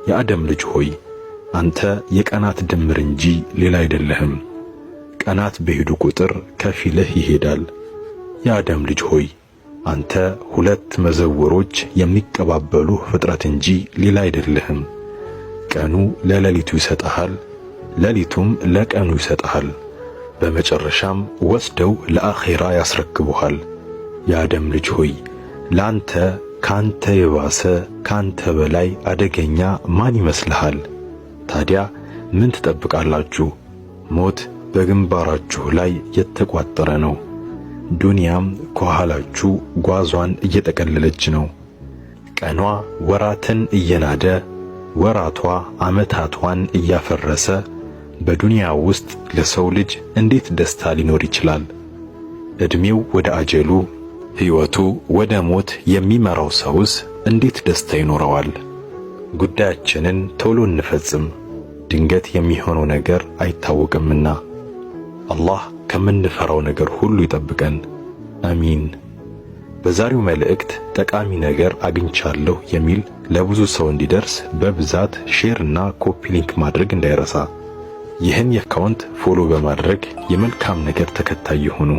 የአደም ልጅ ሆይ አንተ የቀናት ድምር እንጂ ሌላ አይደለህም። ቀናት በሄዱ ቁጥር ከፊልህ ይሄዳል። የአደም ልጅ ሆይ አንተ ሁለት መዘወሮች የሚቀባበሉ ፍጥረት እንጂ ሌላ አይደለህም። ቀኑ ለሌሊቱ ይሰጥሃል፣ ሌሊቱም ለቀኑ ይሰጥሃል። በመጨረሻም ወስደው ለአኺራ ያስረክቡሃል። የአደም ልጅ ሆይ ላንተ ካንተ የባሰ ካንተ በላይ አደገኛ ማን ይመስልሃል? ታዲያ ምን ትጠብቃላችሁ? ሞት በግንባራችሁ ላይ የተቋጠረ ነው። ዱንያም ከኋላችሁ ጓዟን እየጠቀለለች ነው። ቀኗ ወራትን እየናደ ወራቷ ዓመታቷን እያፈረሰ በዱንያ ውስጥ ለሰው ልጅ እንዴት ደስታ ሊኖር ይችላል? ዕድሜው ወደ አጀሉ ሕይወቱ ወደ ሞት የሚመራው ሰውስ እንዴት ደስታ ይኖረዋል? ጉዳያችንን ቶሎ እንፈጽም፣ ድንገት የሚሆነው ነገር አይታወቅምና። አላህ ከምንፈራው ነገር ሁሉ ይጠብቀን። አሚን። በዛሬው መልእክት ጠቃሚ ነገር አግኝቻለሁ የሚል ለብዙ ሰው እንዲደርስ በብዛት ሼር እና ኮፒ ሊንክ ማድረግ እንዳይረሳ። ይህን የአካውንት ፎሎ በማድረግ የመልካም ነገር ተከታይ ይሁኑ።